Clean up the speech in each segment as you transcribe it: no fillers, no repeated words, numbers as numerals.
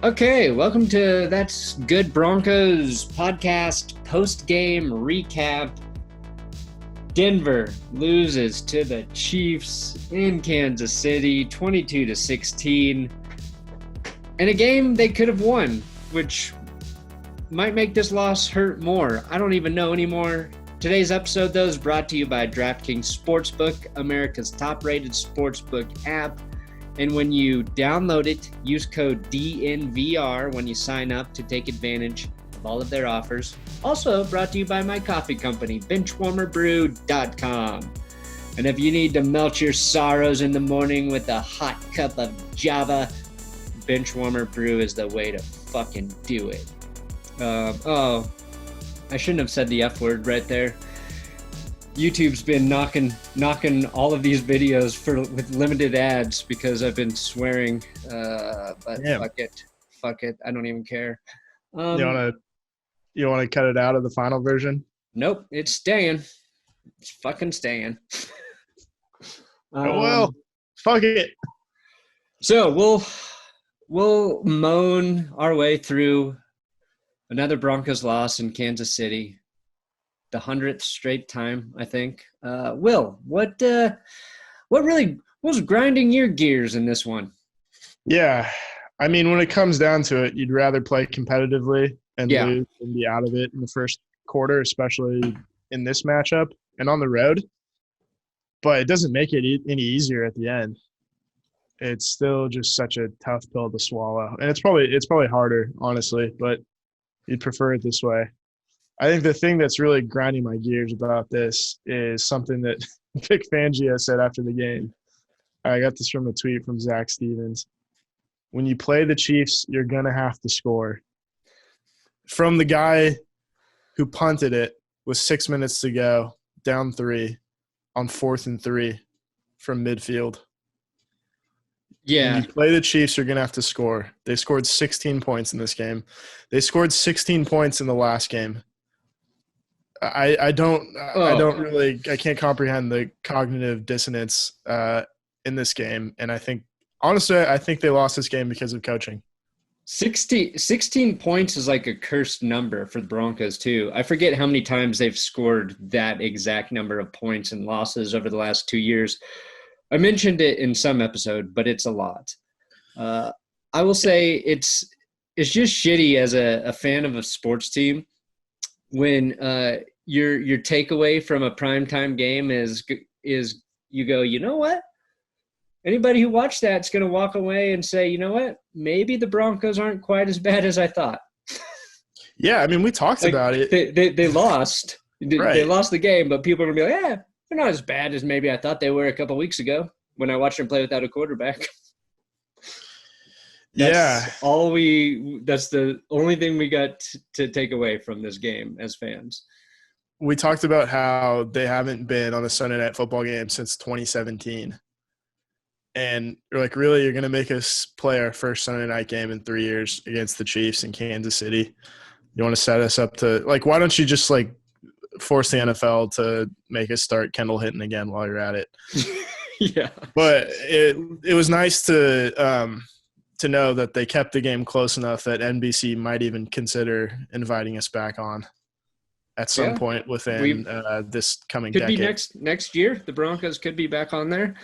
Okay, welcome to That's Good Broncos podcast post-game recap. Denver loses to the Chiefs in Kansas City, 22-16. In a game they could have won, which might make this loss hurt more. I don't even know anymore. Today's episode, though, is brought to you by DraftKings Sportsbook, America's top-rated sportsbook app. And when you download it, use code DNVR when you sign up to take advantage of all of their offers. Also brought to you by my coffee company, benchwarmerbrew.com. And if you need to melt your sorrows in the morning with a hot cup of Java, Benchwarmer Brew is the way to fucking do it. I shouldn't have said the F word right there. YouTube's been knocking all of these videos with limited ads because I've been swearing. But fuck it. I don't even care. You wanna cut it out of the final version? Nope, it's staying. It's fucking staying. Fuck it. So we'll moan our way through another Broncos loss in Kansas City. The 100th straight time, I think. Will, what really was grinding your gears in this one? Yeah, I mean, when it comes down to it, you'd rather play competitively and lose and be out of it in the first quarter, especially in this matchup and on the road. But it doesn't make it any easier at the end. It's still just such a tough pill to swallow, and it's probably harder, honestly. But you'd prefer it this way. I think the thing that's really grinding my gears about this is something that Vic Fangio said after the game. I got this from a tweet from Zach Stevens. When you play the Chiefs, you're going to have to score. From the guy who punted it with 6 minutes to go, down 3, on 4th and 3 from midfield. Yeah. When you play the Chiefs, you're going to have to score. They scored 16 points in this game. They scored 16 points in the last game. I can't comprehend the cognitive dissonance in this game. And I think they lost this game because of coaching. 16 points is like a cursed number for the Broncos too. I forget how many times they've scored that exact number of points and losses over the last 2 years. I mentioned it in some episode, but it's a lot. I will say it's just shitty as a fan of a sports team when your takeaway from a primetime game is you go, you know what? Anybody who watched that's going to walk away and say, you know what? Maybe the Broncos aren't quite as bad as I thought. Yeah, I mean, we talked about it. They lost. Right. They lost the game, but people are going to be like, yeah, they're not as bad as maybe I thought they were a couple weeks ago when I watched them play without a quarterback. That's the only thing we got to take away from this game as fans. We talked about how they haven't been on a Sunday Night Football game since 2017. And you're like, really, you're going to make us play our first Sunday night game in 3 years against the Chiefs in Kansas City? You want to set us up to – like, why don't you just, like, force the NFL to make us start Kendall Hinton again while you're at it? Yeah. But it was nice to know that they kept the game close enough that NBC might even consider inviting us back on at some point within this coming decade. Could be next year. The Broncos could be back on there,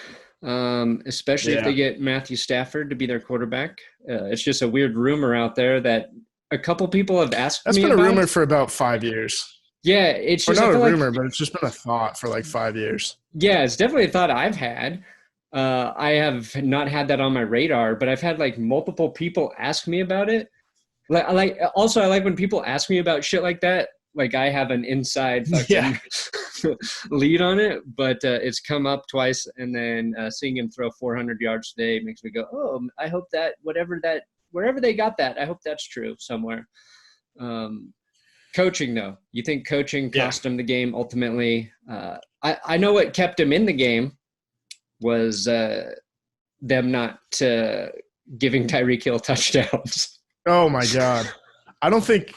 especially if they get Matthew Stafford to be their quarterback. It's just a weird rumor out there that a couple people have asked me about. That's been a rumor for about 5 years. Yeah, it's just not a rumor, but it's just been a thought for like 5 years. Yeah, it's definitely a thought I've had. I have not had that on my radar, but I've had like multiple people ask me about it. I like when people ask me about shit like that. Like I have an inside fucking lead on it, but it's come up twice, and then seeing him throw 400 yards today makes me go, oh, I hope that wherever they got that, I hope that's true somewhere. Coaching, though, you think coaching cost him the game ultimately? I know what kept him in the game was them not giving Tyreek Hill touchdowns. Oh my God, I don't think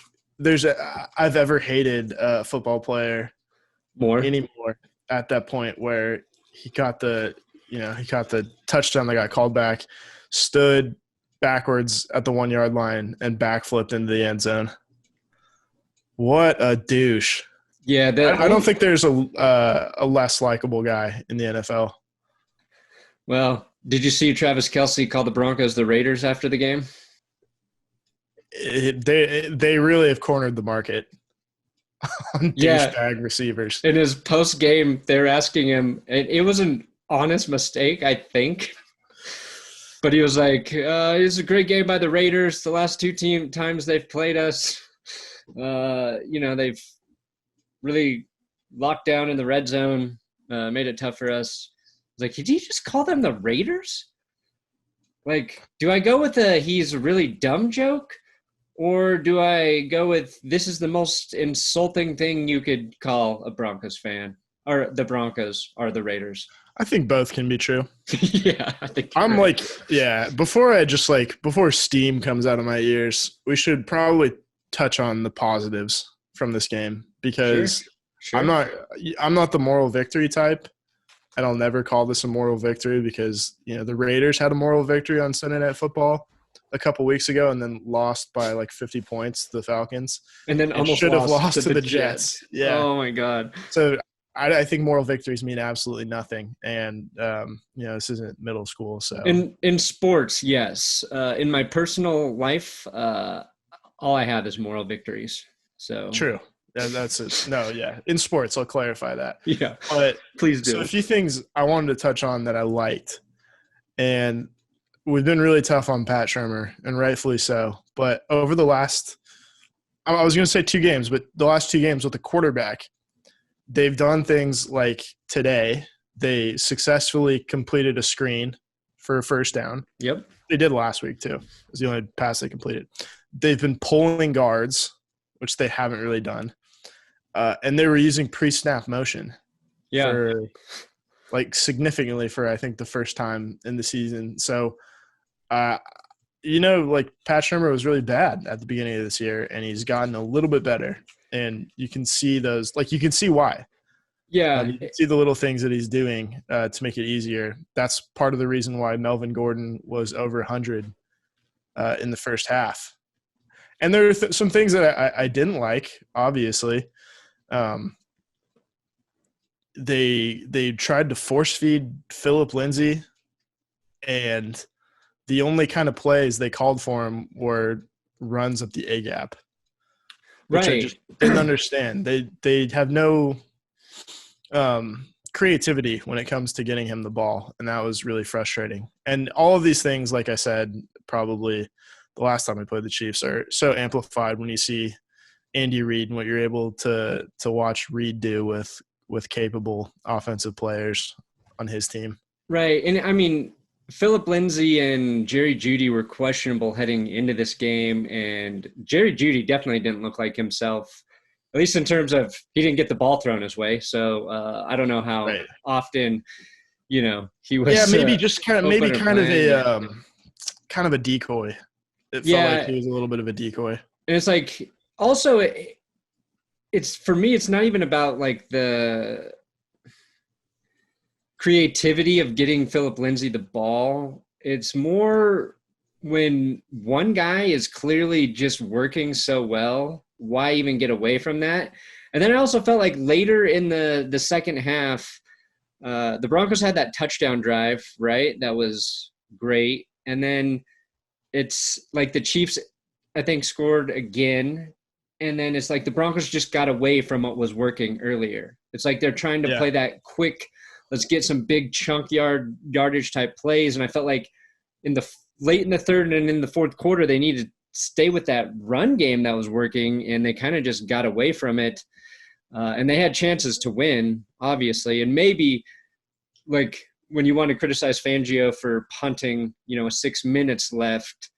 I've ever hated a football player anymore at that point where he got the touchdown that got called back, stood backwards at the 1 yard line and backflipped into the end zone. What a douche. Yeah, I don't think there's a less likable guy in the NFL. Well, did you see Travis Kelce call the Broncos the Raiders after the game? They really have cornered the market on douchebag receivers. In his post game, they're asking him, and it was an honest mistake, I think. But he was like, it was a great game by the Raiders. The last two times they've played us, they've really locked down in the red zone, made it tough for us. I was like, did you just call them the Raiders? Like, do I go with he's a really dumb joke? Or do I go with this is the most insulting thing you could call a Broncos fan? Or the Broncos are the Raiders? I think both can be true. Yeah, I think I'm right. Before steam comes out of my ears, we should probably touch on the positives from this game because Sure. I'm not the moral victory type, and I'll never call this a moral victory because the Raiders had a moral victory on Sunday Night Football a couple weeks ago and then lost by like 50 points to the Falcons, and then almost should have lost to the Jets. Yeah. Oh my God. So I think moral victories mean absolutely nothing, and this isn't middle school. So in sports, yes. In my personal life, all I have is moral victories. So true. That's it. No, yeah. In sports, I'll clarify that. Yeah, but please do. So a few things I wanted to touch on that I liked, and we've been really tough on Pat Shurmur, and rightfully so. But over the last, I was going to say 2 games, but the last 2 games with the quarterback, they've done things like today. They successfully completed a screen for a first down. Yep. They did last week too. It was the only pass they completed. They've been pulling guards, which they haven't really done. And they were using pre-snap motion. Yeah. Significantly for, I think, the first time in the season. So, Pat Shurmur was really bad at the beginning of this year, and he's gotten a little bit better. And you can see those – you can see why. Yeah. You can see the little things that he's doing to make it easier. That's part of the reason why Melvin Gordon was over 100 in the first half. And there are some things that I didn't like, obviously. They tried to force feed Phillip Lindsay, and the only kind of plays they called for him were runs up the A-gap. Which I just didn't understand. They have no creativity when it comes to getting him the ball, and that was really frustrating. And all of these things, like I said, probably the last time we played the Chiefs, are so amplified when you see Andy Reid and what you're able to watch Reid do with capable offensive players on his team. Right. And I mean, Phillip Lindsay and Jerry Jeudy were questionable heading into this game, and Jerry Jeudy definitely didn't look like himself, at least in terms of he didn't get the ball thrown his way. So I don't know how often, he was. Yeah, maybe kind of a decoy. It felt like he was a little bit of a decoy. And it's like also it's for me, it's not even about like the creativity of getting Phillip Lindsay the ball. It's more when one guy is clearly just working so well, why even get away from that? And then I also felt like later in the second half, the Broncos had that touchdown drive, right? That was great. And then it's like the Chiefs, I think, scored again. And then it's like the Broncos just got away from what was working earlier. It's like they're trying to play that quick, let's get some big chunk yardage type plays. And I felt like late in the third and in the fourth quarter, they needed to stay with that run game that was working, and they kind of just got away from it. And they had chances to win, obviously. And maybe like when you want to criticize Fangio for punting, 6 minutes left,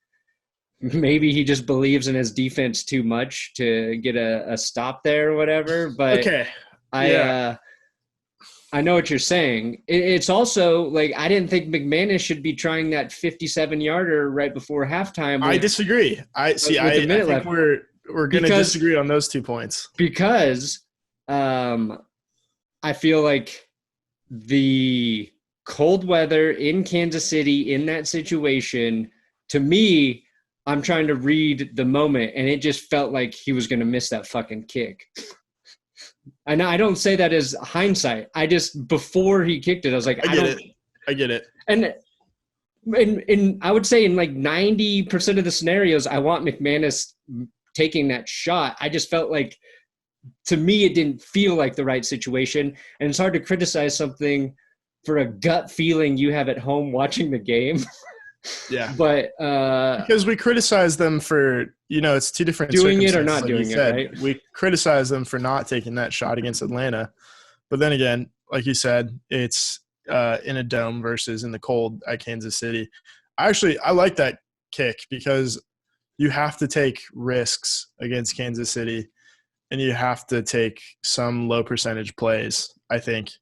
maybe he just believes in his defense too much to get a stop there or whatever. But okay. I know what you're saying. It's also like I didn't think McManus should be trying that 57-yarder right before halftime. I disagree. I think we're going to disagree on those 2 points. Because I feel like the cold weather in Kansas City in that situation to me, I'm trying to read the moment, and it just felt like he was going to miss that fucking kick. And I don't say that as hindsight. I just, before he kicked it, I was like, I get it. And I would say in like 90% of the scenarios, I want McManus taking that shot. I just felt like, to me, it didn't feel like the right situation. And it's hard to criticize something for a gut feeling you have at home watching the game. Yeah. But because we criticize them for, it's two different doing it or circumstances, not like doing you it, said. right? We criticize them for not taking that shot against Atlanta. But then again, like you said, it's in a dome versus in the cold at Kansas City. I like that kick because you have to take risks against Kansas City, and you have to take some low percentage plays, I think,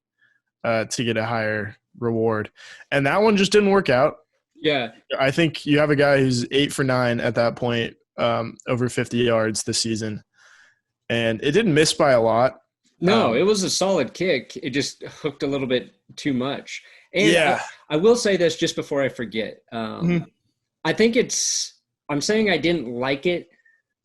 to get a higher reward. And that one just didn't work out. Yeah. I think you have a guy who's 8 for 9 at that point, over 50 yards this season. And it didn't miss by a lot. No, it was a solid kick. It just hooked a little bit too much. And yeah. I will say this just before I forget. I think I'm saying I didn't like it,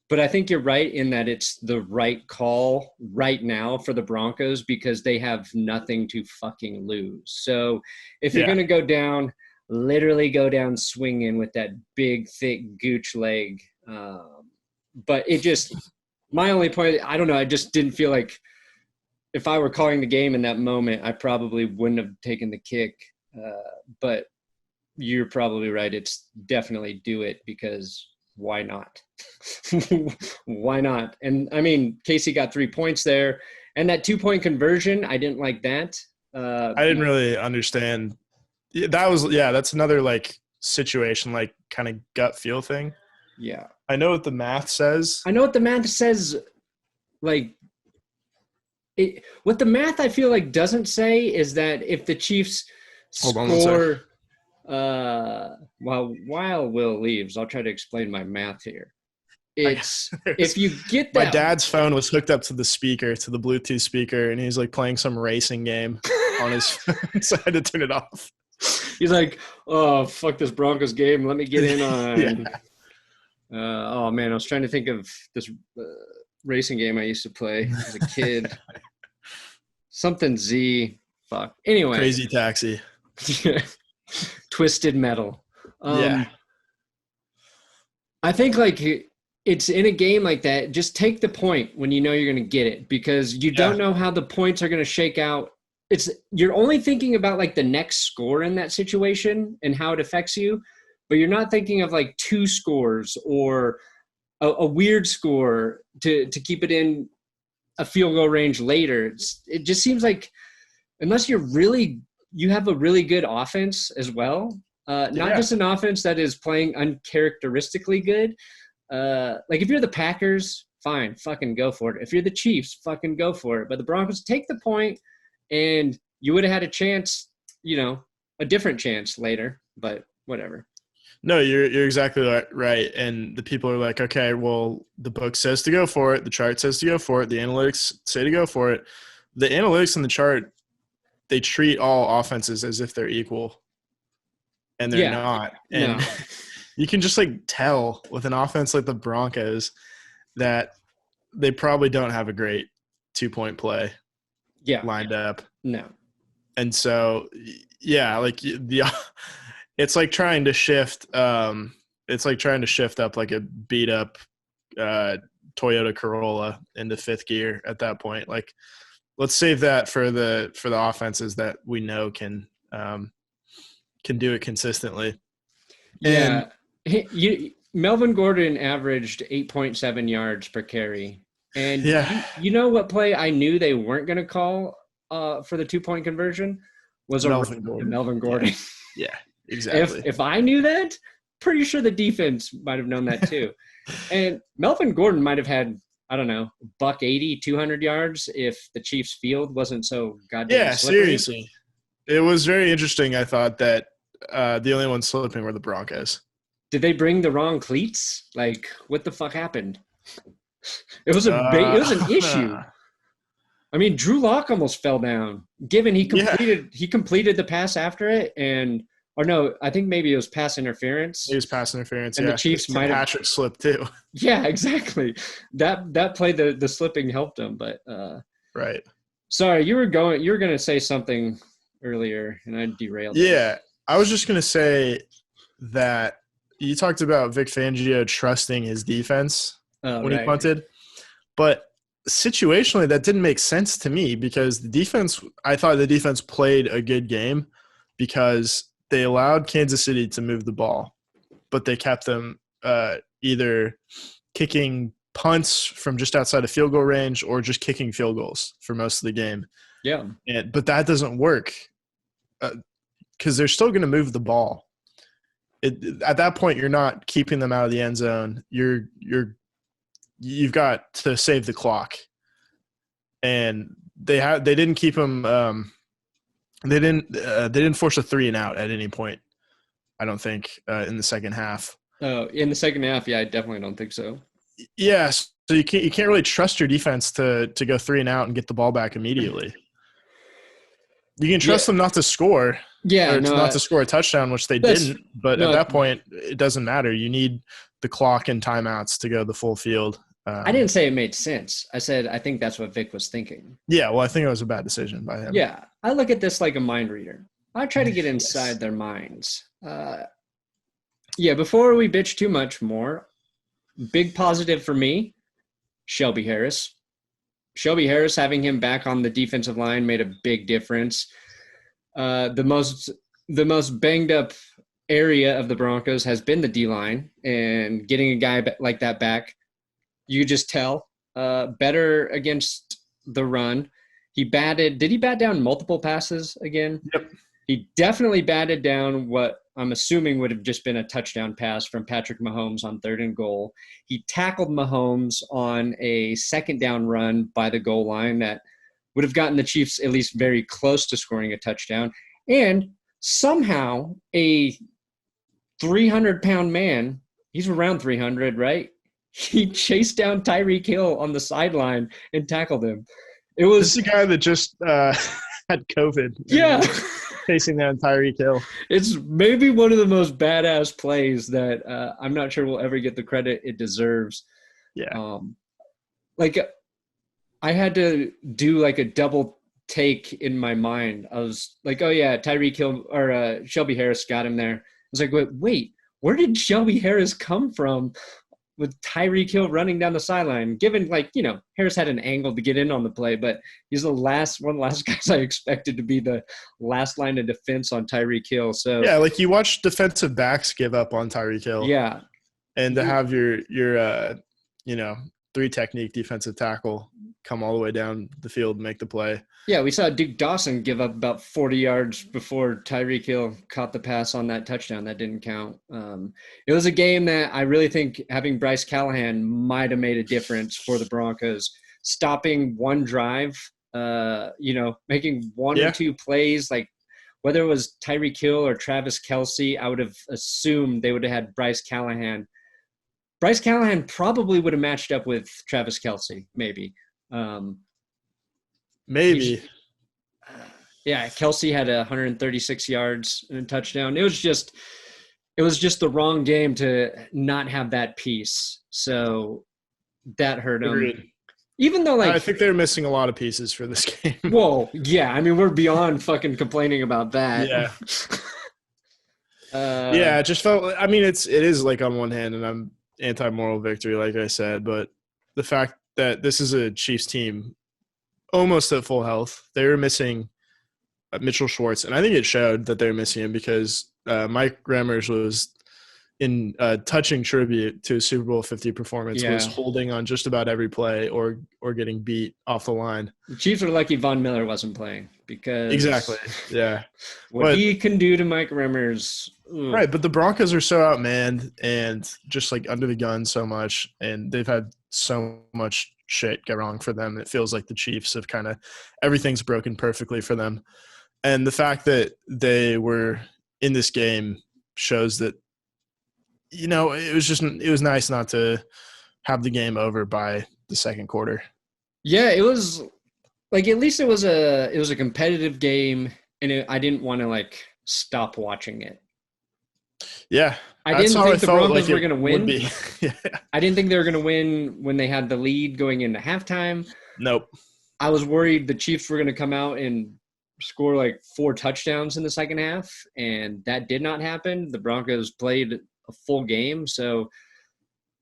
but I think you're right in that it's the right call right now for the Broncos because they have nothing to fucking lose. So if you're going to go down, literally go down swinging with that big, thick gooch leg. But it just – my only point – I don't know. I just didn't feel like if I were calling the game in that moment, I probably wouldn't have taken the kick. But you're probably right. It's definitely do it because why not? Why not? And, I mean, Casey got 3 points there. And that 2-point conversion, I didn't like that. I didn't really understand – that's another like situation, like kind of gut feel thing. Yeah. I know what the math says. Like what the math I feel like doesn't say is that if the Chiefs score while Will leaves, I'll try to explain my math here. It's if you get that. My dad's phone was hooked up to the Bluetooth speaker, and he's like playing some racing game on his phone, so I had to turn it off. He's like, oh, fuck this Broncos game. Let me get in on. Oh, man, I was trying to think of this racing game I used to play as a kid. Something Z. Fuck. Anyway. Crazy Taxi. Twisted Metal. Yeah. I think, like, it's in a game like that, just take the point when you know you're going to get it because you don't know how the points are going to shake out. You're only thinking about like the next score in that situation and how it affects you, but you're not thinking of like 2 scores or a weird score to keep it in a field goal range later. It just seems like unless you have a really good offense as well, not just an offense that is playing uncharacteristically good. Like if you're the Packers, fine, fucking go for it. If you're the Chiefs, fucking go for it. But the Broncos take the point. And you would have had a chance, a different chance later, but whatever. No, you're exactly right. And the people are like, okay, well, the book says to go for it. The chart says to go for it. The analytics say to go for it. The analytics and the chart, they treat all offenses as if they're equal. And they're not. And you can just like tell with an offense like the Broncos that they probably don't have a great 2-point play. Lined up. No. And so, like it's like trying to shift. It's like trying to shift up like a beat up Toyota Corolla into 5th gear at that point. Like, let's save that for the offenses that we know can do it consistently. Yeah. Melvin Gordon averaged 8.7 yards per carry. And you know what play I knew they weren't going to call for the 2-point conversion was Melvin Gordon. Yeah, exactly. If I knew that, pretty sure the defense might have known that too. And Melvin Gordon might have had, I don't know, $180, 200 yards if the Chiefs' field wasn't so goddamn slippery. Seriously. It was very interesting, I thought, that the only ones slipping were the Broncos. Did they bring the wrong cleats? Like, what the fuck happened? It was an issue. I mean, Drew Lock almost fell down. Given he completed the pass after it, and or no, I think maybe it was pass interference. It was pass interference, and yeah. The Chiefs might have Patrick slipped too. Yeah, exactly. That play, the slipping helped him, but right. Sorry, you were going to say something earlier, and I derailed. Yeah, I was just gonna say that you talked about Vic Fangio trusting his defense when he punted, but situationally that didn't make sense to me because I thought the defense played a good game because they allowed Kansas City to move the ball, but they kept them either kicking punts from just outside of field goal range or just kicking field goals for most of the game. Yeah. But that doesn't work because they're still going to move the ball. At that point, you're not keeping them out of the end zone. You've got to save the clock. And they didn't keep them they didn't force a 3 and out at any point, I don't think, in the second half. Oh, in the second half, yeah, I definitely don't think so. Yes, so you can't really trust your defense to go 3 and out and get the ball back immediately. You can trust them not to score, not to score a touchdown, which they didn't. But at that point, it doesn't matter. You need the clock and timeouts to go the full field. I didn't say it made sense. I said I think that's what Vic was thinking. Yeah, well, I think it was a bad decision by him. Yeah, I look at this like a mind reader. I try to get inside their minds. Before we bitch too much more, big positive for me, Shelby Harris. Shelby Harris, having him back on the defensive line made a big difference. The most banged up area of the Broncos has been the D-line, and getting a guy like that back, you just tell, better against the run. Did he bat down multiple passes again? Yep. He definitely batted down what I'm assuming would have just been a touchdown pass from Patrick Mahomes on 3rd and goal. He tackled Mahomes on a 2nd down run by the goal line that would have gotten the Chiefs at least very close to scoring a touchdown. And somehow a 300-pound man, he's around 300, right? He chased down Tyreek Hill on the sideline and tackled him. This is a guy that just had COVID. Yeah. Chasing down Tyreek Hill. It's maybe one of the most badass plays that I'm not sure will ever get the credit it deserves. Yeah. I had to do like a double take in my mind. I was like, oh yeah, Tyreek Hill or Shelby Harris got him there. I was like, wait, where did Shelby Harris come from with Tyreek Hill running down the sideline? Given Harris had an angle to get in on the play, but he's one of the last guys I expected to be the last line of defense on Tyreek Hill. So yeah, you watch defensive backs give up on Tyreek Hill. Yeah. And to have your 3-technique defensive tackle come all the way down the field and make the play. Yeah, we saw Duke Dawson give up about 40 yards before Tyreek Hill caught the pass on that touchdown. That didn't count. It was a game that I really think having Bryce Callahan might have made a difference for the Broncos. Stopping one drive, making one or two plays, whether it was Tyreek Hill or Travis Kelce, I would have assumed they would have had Bryce Callahan. Bryce Callahan probably would have matched up with Travis Kelce, maybe. Maybe. Kelce had 136 yards and a touchdown. It was just the wrong game to not have that piece. So that hurt him. Agreed. Even though I think they're missing a lot of pieces for this game. Whoa, yeah. I mean, we're beyond fucking complaining about that. Yeah. It just felt. I mean, it is on one hand, and I'm anti-moral victory, like I said, but the fact that this is a Chiefs team almost at full health. They were missing Mitchell Schwartz, and I think it showed that they were missing him because Mike Remmers was in touching tribute to his Super Bowl 50 performance, was holding on just about every play or getting beat off the line. The Chiefs are lucky Von Miller wasn't playing because exactly, yeah, what he can do to Mike Remmers. Ugh. Right, but the Broncos are so outmanned and just under the gun so much, and they've had so much shit go wrong for them. It feels like the Chiefs have everything's broken perfectly for them. And the fact that they were in this game shows that, it was nice not to have the game over by the second quarter. Yeah, it was at least it was a competitive game, and I didn't want to stop watching it. Yeah, I that's didn't how I think the felt Broncos like were going to it would win. be. Yeah. I didn't think they were going to win when they had the lead going into halftime. Nope. I was worried the Chiefs were going to come out and score like 4 touchdowns in the second half, and that did not happen. The Broncos played a full game, so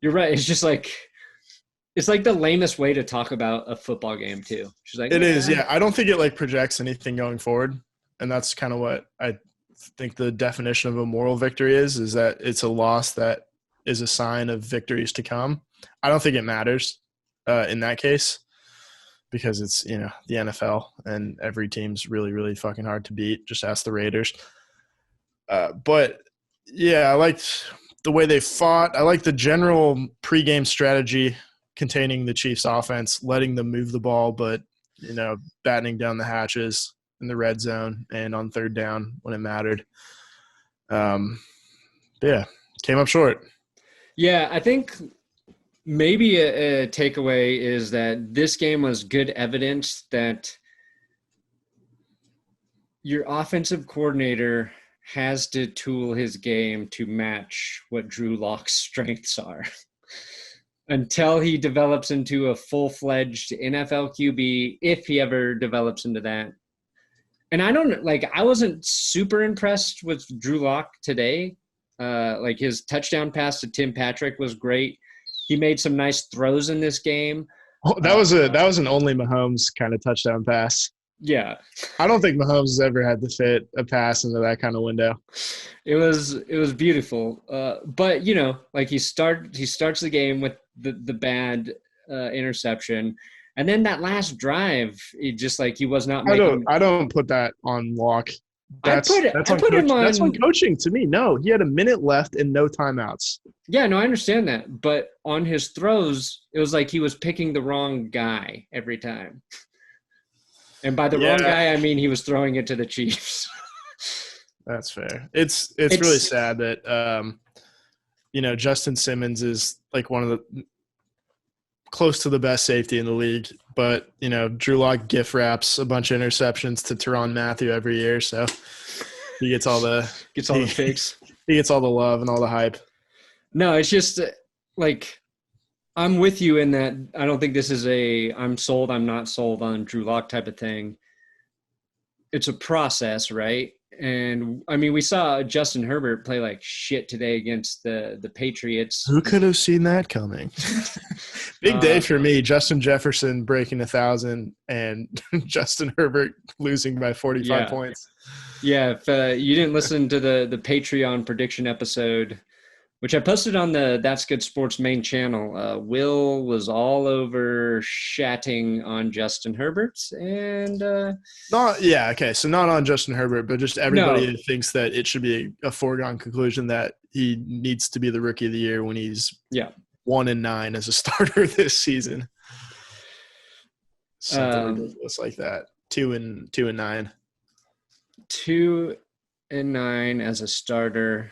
you're right. It's like the lamest way to talk about a football game too. She's like, It is, yeah. I don't think it like projects anything going forward, and that's kind of what I think the definition of a moral victory is that it's a loss that is a sign of victories to come. I don't think it matters in that case because it's, the NFL and every team's really, really fucking hard to beat. Just ask the Raiders. But, yeah, I liked the way they fought. I like the general pregame strategy containing the Chiefs offense, letting them move the ball, but, battening down the hatches in the red zone and on third down when it mattered. Yeah, came up short. Yeah, I think maybe a takeaway is that this game was good evidence that your offensive coordinator has to tool his game to match what Drew Lock's strengths are. Until he develops into a full-fledged NFL QB, if he ever develops into that. And I wasn't super impressed with Drew Lock today. His touchdown pass to Tim Patrick was great. He made some nice throws in this game. Oh, that was an only Mahomes kind of touchdown pass. Yeah. I don't think Mahomes has ever had to fit a pass into that kind of window. It was beautiful. But he starts the game with the bad interception. And then that last drive, he was not making. I don't put that on Lock. That's on coaching to me. No, he had a minute left and no timeouts. Yeah, no, I understand that. But on his throws, it was like he was picking the wrong guy every time. And by the wrong guy, I mean he was throwing it to the Chiefs. That's fair. It's really sad that Justin Simmons is like one of the close to the best safety in the league, but Drew Lock gift wraps a bunch of interceptions to Tyrann Mathieu every year, so he gets all the picks. He gets all the love and all the hype. No, it's just I'm with you in that I don't think this is I'm sold, I'm not sold on Drew Lock type of thing. It's a process, right? And I mean, we saw Justin Herbert play like shit today against the Patriots. Who could have seen that coming? Big day for me. Justin Jefferson breaking 1,000 and Justin Herbert losing by 45 points. Yeah, if you didn't listen to the Patreon prediction episode, which I posted on the That's Good Sports main channel, Will was all over shatting on Justin Herbert and so not on Justin Herbert, but just everybody who thinks that it should be a foregone conclusion that he needs to be the rookie of the year when he's 1-9 as a starter this season. Something ridiculous like that. 2-9. 2-9 as a starter.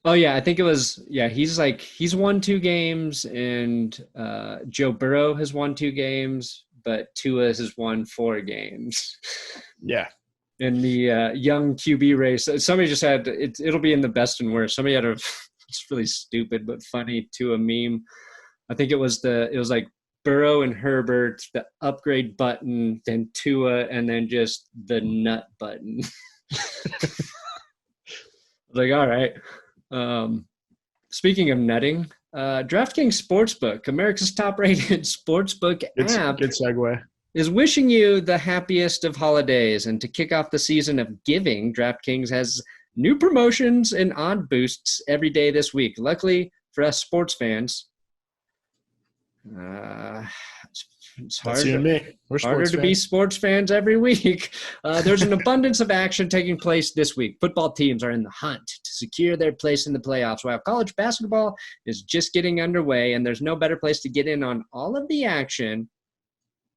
Oh, yeah, I think it was – he's won 2 games, and Joe Burrow has won 2 games, but Tua has won 4 games. Yeah. In the young QB race. Somebody just had – it'll be in the best and worst. Somebody had it's really stupid but funny Tua meme. I think it was like Burrow and Herbert, the upgrade button, then Tua, and then just the nut button. I was like, all right. Speaking of nutting, DraftKings Sportsbook, America's top-rated sportsbook app, good segue, is wishing you the happiest of holidays. And to kick off the season of giving, DraftKings has new promotions and odd boosts every day this week. Luckily for us sports fans, it's harder to be sports fans every week. There's an abundance of action taking place this week. Football teams are in the hunt to secure their place in the playoffs, while college basketball is just getting underway, and there's no better place to get in on all of the action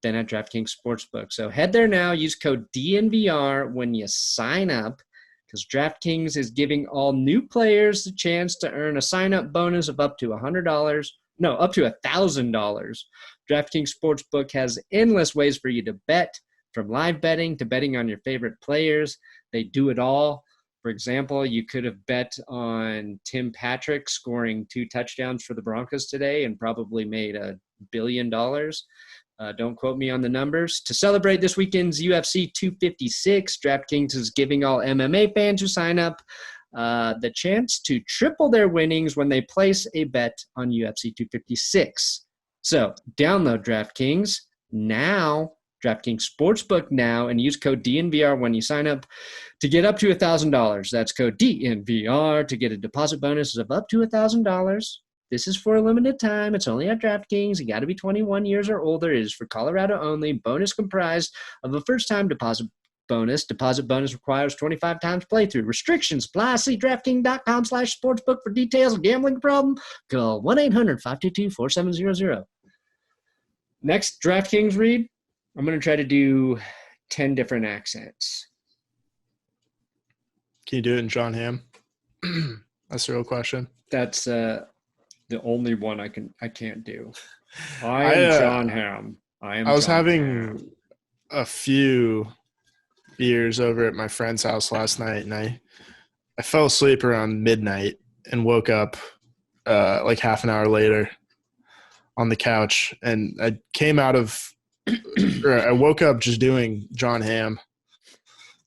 than at DraftKings Sportsbook. So head there now. Use code DNVR when you sign up, because DraftKings is giving all new players the chance to earn a sign-up bonus of up to $1,000. DraftKings Sportsbook has endless ways for you to bet, from live betting to betting on your favorite players. They do it all For example, you could have bet on Tim Patrick scoring 2 touchdowns for the Broncos today and probably made $1 billion. Don't quote me on the numbers. To celebrate this weekend's UFC 256, DraftKings is giving all MMA fans who sign up the chance to triple their winnings when they place a bet on UFC 256. So download DraftKings now, DraftKings Sportsbook now, and use code DNVR when you sign up to get up to $1,000. That's code DNVR to get a deposit bonus of up to $1,000. This is for a limited time. It's only at DraftKings. You got to be 21 years or older. It is for Colorado only. Bonus comprised of a first-time deposit bonus. Deposit bonus requires 25 times playthrough. Restrictions apply. See DraftKings.com/sportsbook for details. Gambling problem? Call 1-800-522-4700. Next DraftKings read, I'm going to try to do 10 different accents. Can you do it in John Hamm? That's the real question. That's the only one I can't do. I am John Hamm. I was having a few beers over at my friend's house last night, and I fell asleep around midnight and woke up like half an hour later on the couch, and I woke up just doing John Hamm.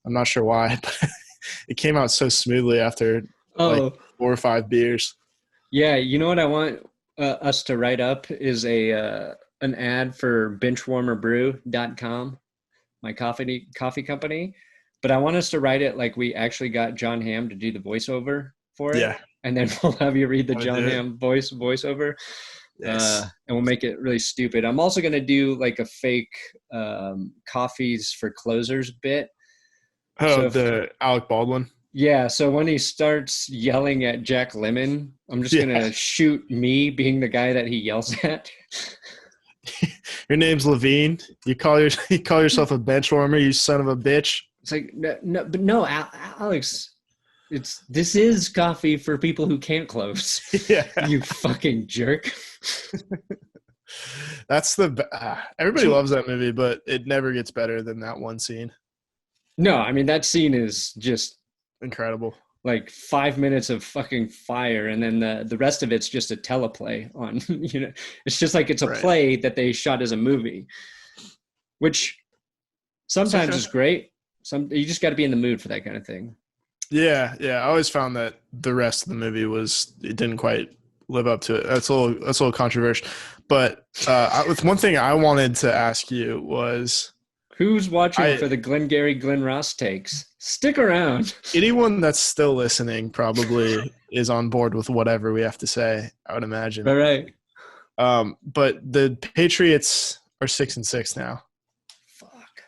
I'm not sure why, but it came out so smoothly after like 4 or 5 beers. Yeah, you know what I want us to write up is an ad for benchwarmerbrew.com, my coffee company. But I want us to write it like we actually got John Hamm to do the voiceover for it. Yeah. And then we'll have you read the John Hamm voiceover. Yes. And we'll make it really stupid. I'm also going to do like a fake coffees for closers bit. Oh, the Alec Baldwin. Yeah, so when he starts yelling at Jack Lemmon, I'm just going to shoot me being the guy that he yells at. Your name's Levine. You call yourself a bench warmer, you son of a bitch. It's like, no, Alex, this is coffee for people who can't close. Yeah. You fucking jerk. That's everybody loves that movie, but it never gets better than that one scene. No, I mean, that scene is just incredible. Like 5 minutes of fucking fire, and then the rest of it's just a teleplay on, it's just like it's a play that they shot as a movie, which sometimes is great. You just got to be in the mood for that kind of thing. Yeah. I always found that the rest of the movie it didn't quite live up to it. That's a little controversial. But with one thing I wanted to ask you was, who's watching for the Glengarry Glen Ross takes? Stick around. Anyone that's still listening probably is on board with whatever we have to say, I would imagine. All right. But the Patriots are 6-6 now. Fuck.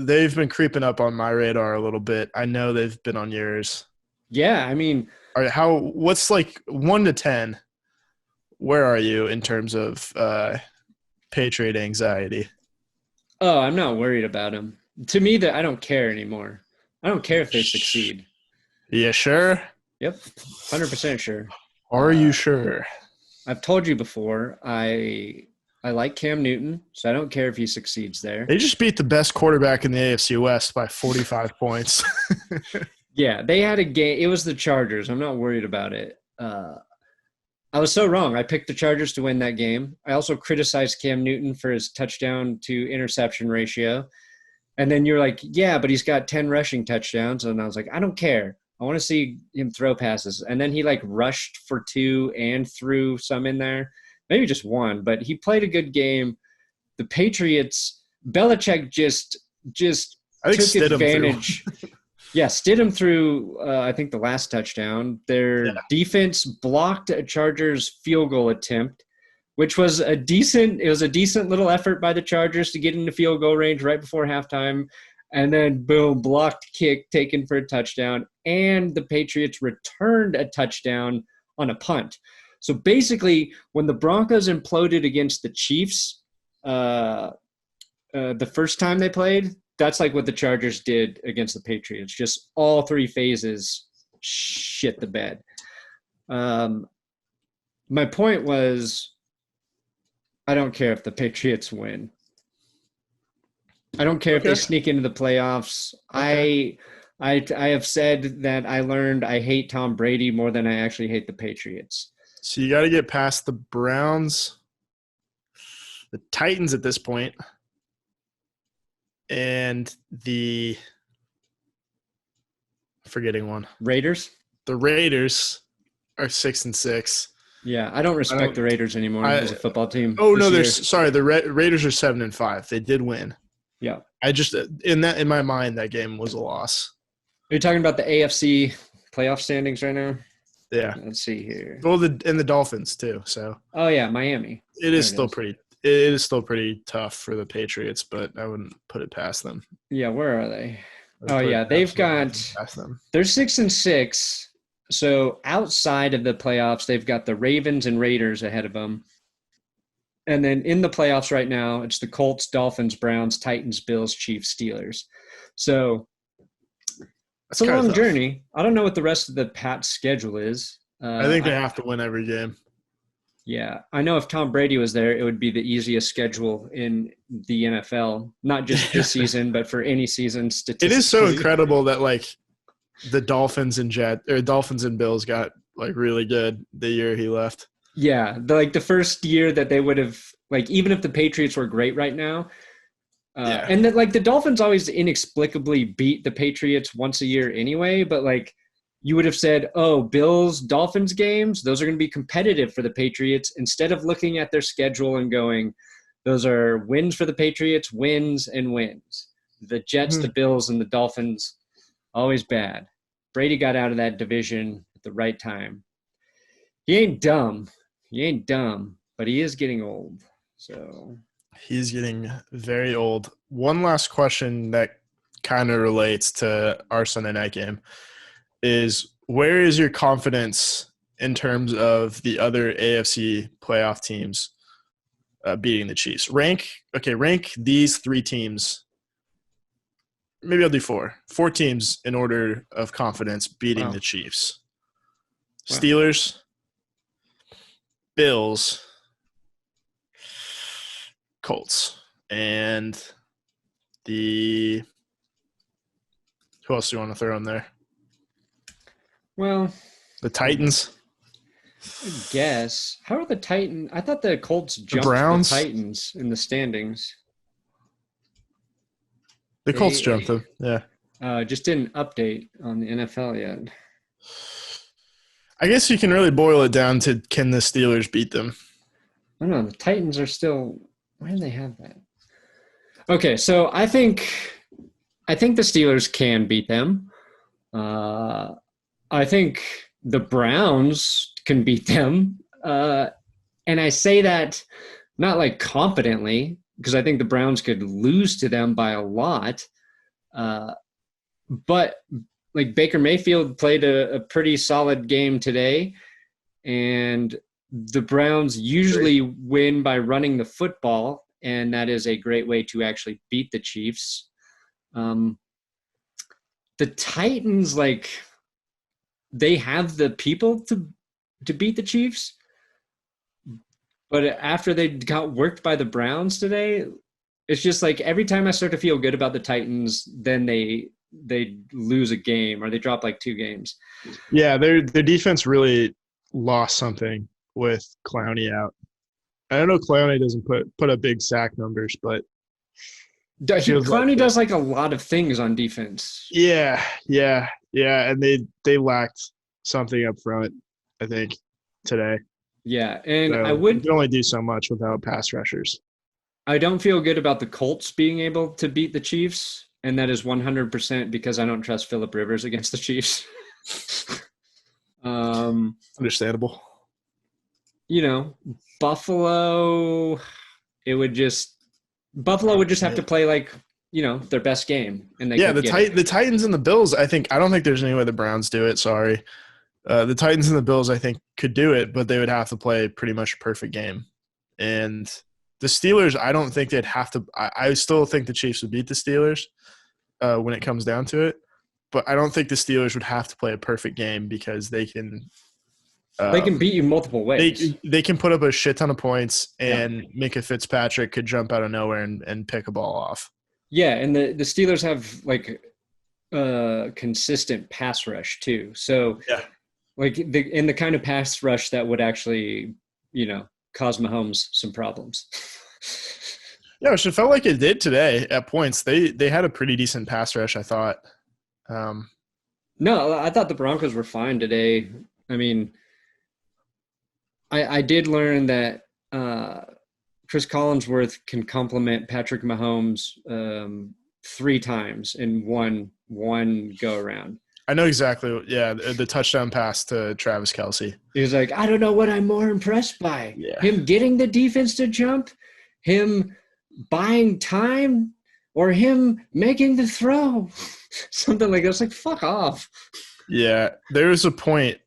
They've been creeping up on my radar a little bit. I know they've been on yours. Yeah, I mean. All right, what's like 1 to 10? Where are you in terms of Patriot anxiety? Oh, I'm not worried about them. To me, I don't care anymore. I don't care if they succeed. Yeah, sure? Yep, 100% sure. Are you sure? I've told you before, I like Cam Newton, so I don't care if he succeeds there. They just beat the best quarterback in the AFC West by 45 points. Yeah, they had a game. It was the Chargers. I'm not worried about it. I was so wrong. I picked the Chargers to win that game. I also criticized Cam Newton for his touchdown to interception ratio. And then you're like, yeah, but he's got 10 rushing touchdowns. And I was like, I don't care. I want to see him throw passes. And then he like rushed for 2 and threw some in there. Maybe just 1, but he played a good game. The Patriots, Belichick just took advantage. Yeah, Stidham threw, I think, the last touchdown. Their defense blocked a Chargers field goal attempt, which was a decent little effort by the Chargers to get into field goal range right before halftime. And then, boom, blocked kick taken for a touchdown. And the Patriots returned a touchdown on a punt. So basically, when the Broncos imploded against the Chiefs the first time they played, that's like what the Chargers did against the Patriots. Just all 3 phases shit the bed. My point was, I don't care if the Patriots win. I don't care if they sneak into the playoffs. Okay. I have said that I learned I hate Tom Brady more than I actually hate the Patriots. So you got to get past the Browns, the Titans at this point, and the forgetting one. Raiders? The Raiders are 6-6. Yeah, I don't respect the Raiders anymore as a football team. Oh no, the Raiders are 7-5. They did win. Yeah. I just in my mind that game was a loss. Are you talking about the AFC playoff standings right now? Yeah. Let's see here. Well, the Dolphins too. So. Oh yeah, Miami. It is still pretty tough for the Patriots, but I wouldn't put it past them. Yeah, where are they? Oh yeah, they're 6-6. So outside of the playoffs, they've got the Ravens and Raiders ahead of them. And then in the playoffs right now, it's the Colts, Dolphins, Browns, Titans, Bills, Chiefs, Steelers. So it's a long journey. I don't know what the rest of the Pats schedule is. I think they have to win every game. Yeah. I know if Tom Brady was there, it would be the easiest schedule in the NFL, not just this season, but for any season statistically. It is so incredible that the Dolphins and Bills got really good the year he left. Yeah, the first year that they would have even if the Patriots were great right now, and that the Dolphins always inexplicably beat the Patriots once a year anyway, but you would have said, oh, Bills Dolphins games, those are going to be competitive for the Patriots, instead of looking at their schedule and going, those are wins for the Patriots, wins and wins. The Jets, the Bills, and the Dolphins, always bad. Brady got out of that division at the right time. He ain't dumb, but he is getting old. So he's getting very old. One last question that kind of relates to our Sunday night game is, where is your confidence in terms of the other AFC playoff teams beating the Chiefs? Rank these three teams. Maybe I'll do four teams in order of confidence beating the Chiefs. Wow. Steelers, Bills, Colts, and who else do you want to throw in there? Well, the Titans. I guess. How are the Titans? I thought the Colts jumped the Titans in the standings. The Colts jumped them, yeah. Just didn't update on the NFL yet. I guess you can really boil it down to, can the Steelers beat them? I don't know. The Titans are still – why do they have that? Okay, so I think the Steelers can beat them. I think the Browns can beat them. And I say that not confidently, because I think the Browns could lose to them by a lot. But Baker Mayfield played a pretty solid game today, and the Browns usually win by running the football, and that is a great way to actually beat the Chiefs. The Titans, they have the people to beat the Chiefs, but after they got worked by the Browns today, it's just every time I start to feel good about the Titans, then they lose a game or they drop 2 games. Yeah, their defense really lost something with Clowney out. I don't know, Clowney doesn't put up big sack numbers, but Clowney does a lot of things on defense. Yeah, and they lacked something up front, I think, today. Yeah, and so you can only do so much without pass rushers. I don't feel good about the Colts being able to beat the Chiefs, and that is 100% because I don't trust Phillip Rivers against the Chiefs. Understandable. Buffalo would just have to play their best game, and the Titans and the Bills. I don't think there's any way the Browns do it. Sorry, the Titans and the Bills I think could do it, but they would have to play pretty much a perfect game. And the Steelers, I don't think they'd have to. I still think the Chiefs would beat the Steelers when it comes down to it, but I don't think the Steelers would have to play a perfect game because they can. They can beat you multiple ways. They can put up a shit ton of points, and Minka Fitzpatrick could jump out of nowhere and pick a ball off. Yeah, and the Steelers have consistent pass rush too. So Yeah. like the kind of pass rush that would actually, cause Mahomes some problems. Yeah, which it felt like it did today at points. They had a pretty decent pass rush, I thought. No, I thought the Broncos were fine today. I mean, I did learn that Chris Collinsworth can compliment Patrick Mahomes 3 times in one go around. I know exactly. Yeah, the touchdown pass to Travis Kelce. He was like, I don't know what I'm more impressed by. Yeah. Him getting the defense to jump, him buying time, or him making the throw. Something like that. It's like, fuck off. Yeah, there was a point,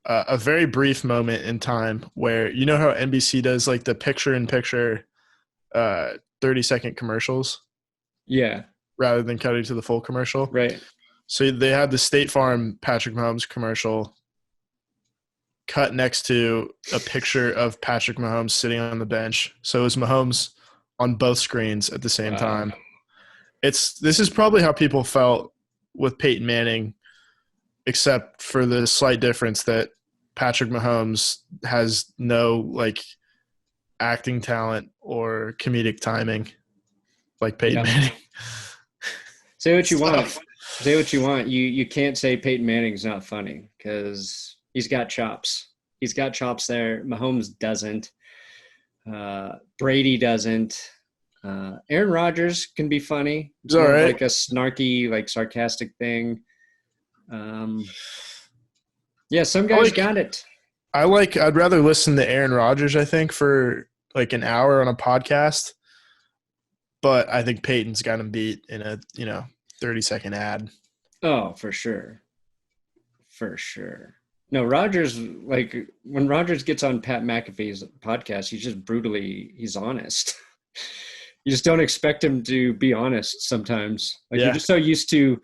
a very brief moment in time where, you know how NBC does like the picture-in-picture 30-second commercials? Yeah. Rather than cutting to the full commercial. Right. So they had the State Farm Patrick Mahomes commercial cut next to a picture of Patrick Mahomes sitting on the bench. So it was Mahomes on both screens at the same time. This is probably how people felt with Peyton Manning, except for the slight difference that Patrick Mahomes has no like acting talent or comedic timing like Peyton Manning. Say what you want. Say what you want. You can't say Peyton Manning's not funny because he's got chops. He's got chops there. Mahomes doesn't. Brady doesn't. Aaron Rodgers can be funny. It's all right. Like a snarky, like sarcastic thing. Yeah, some guys got it. I'd rather listen to Aaron Rodgers, I think, for like an hour on a podcast. But I think Peyton's got him beat in a, 30-second ad. Oh, for sure. For sure. No, Rodgers, like when Rodgers gets on Pat McAfee's podcast, he's honest. You just don't expect him to be honest sometimes. Like you're just so used to,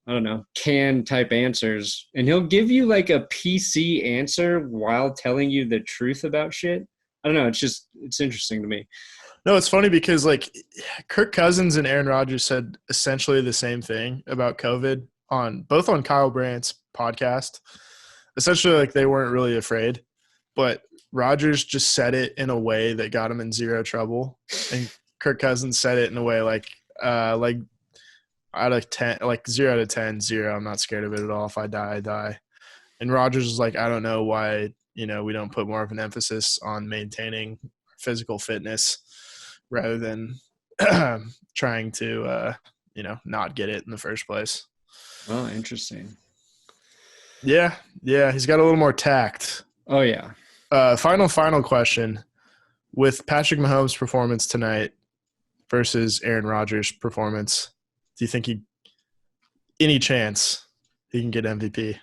I don't know, canned type answers. And he'll give you like a PC answer while telling you the truth about shit. I don't know. It's interesting to me. No, it's funny because like Kirk Cousins and Aaron Rodgers said essentially the same thing about COVID both on Kyle Brandt's podcast. Essentially, like they weren't really afraid, but Rodgers just said it in a way that got him in zero trouble, and Kirk Cousins said it in a way like out of 10, like 0 out of 10, 0. I'm not scared of it at all. If I die, I die. And Rodgers was like, I don't know why we don't put more of an emphasis on maintaining physical fitness rather than trying to not get it in the first place. Oh, interesting. Yeah, he's got a little more tact. Oh, yeah. Final question. With Patrick Mahomes' performance tonight versus Aaron Rodgers' performance, do you think any chance he can get MVP?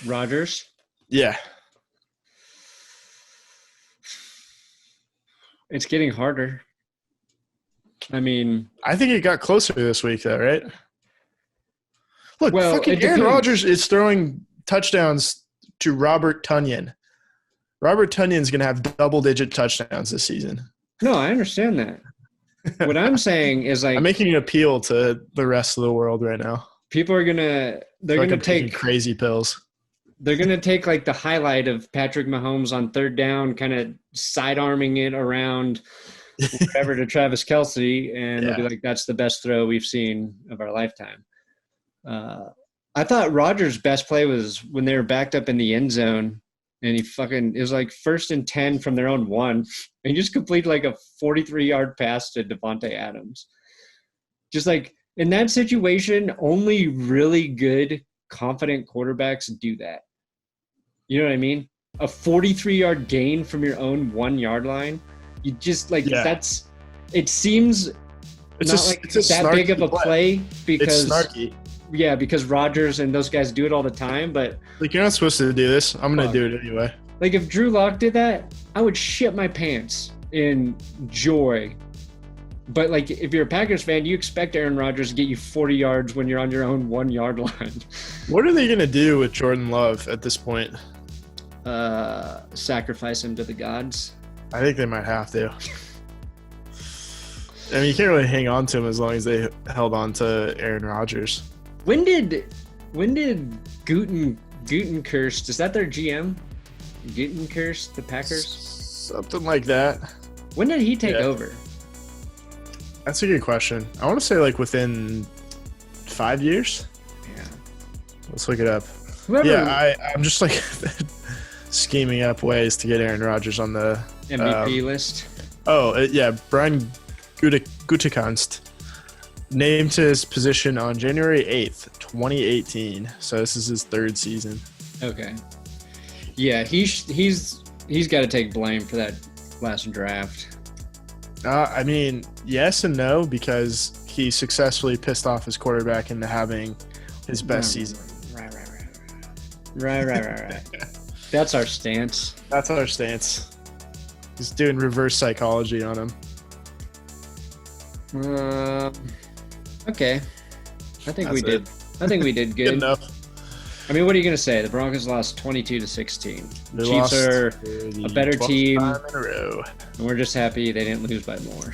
Rodgers? Yeah. It's getting harder. I mean, I think it got closer this week, though, right? Look, fucking Aaron depends. Rodgers is throwing touchdowns to Robert Tonyan. Robert Tonyan's going to have double-digit touchdowns this season. No, I understand that. What I'm saying is like – I'm making an appeal to the rest of the world right now. People are going to – they're going to take – crazy pills. They're going to take like the highlight of Patrick Mahomes on third down, kind of side-arming it around whatever to Travis Kelce, and they'll be like, that's the best throw we've seen of our lifetime. I thought Rodgers' best play was when they were backed up in the end zone, and it was like 1st and 10 from their own 1, and he just completed like a 43-yard pass to Devontae Adams. Just like in that situation, only really good, confident quarterbacks do that. You know what I mean? A 43-yard gain from your own 1-yard line. You just like that's. It seems it's not that big of a play because it's snarky. Yeah, because Rodgers and those guys do it all the time. But like you're not supposed to do this. I'm gonna do it anyway. Like if Drew Lock did that, I would shit my pants in joy. But like if you're a Packers fan, you expect Aaron Rodgers to get you 40 yards when you're on your own 1-yard line. What are they gonna do with Jordan Love at this point? Sacrifice him to the gods. I think they might have to. I mean, you can't really hang on to him as long as they held on to Aaron Rodgers. When did Gutenkirst, is that their GM? Gutenkirst, the Packers? Something like that. When did he take over? That's a good question. I want to say like within 5 years. Yeah. Let's look it up. Whoever, I'm just like scheming up ways to get Aaron Rodgers on the MVP list. Brian Gutekunst named to his position on January 8th, 2018. So this is his 3rd season. Okay. Yeah, he's got to take blame for that last draft. I mean, yes and no, because he successfully pissed off his quarterback into having his best season. Right. That's our stance. He's doing reverse psychology on him. Okay. I think we did good. Good enough. I mean, what are you going to say? The Broncos lost 22-16. They Chiefs are a better team. Time in a row. And we're just happy they didn't lose by more.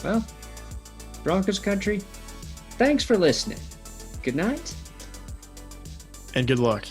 Well, Broncos country, thanks for listening. Good night. And good luck.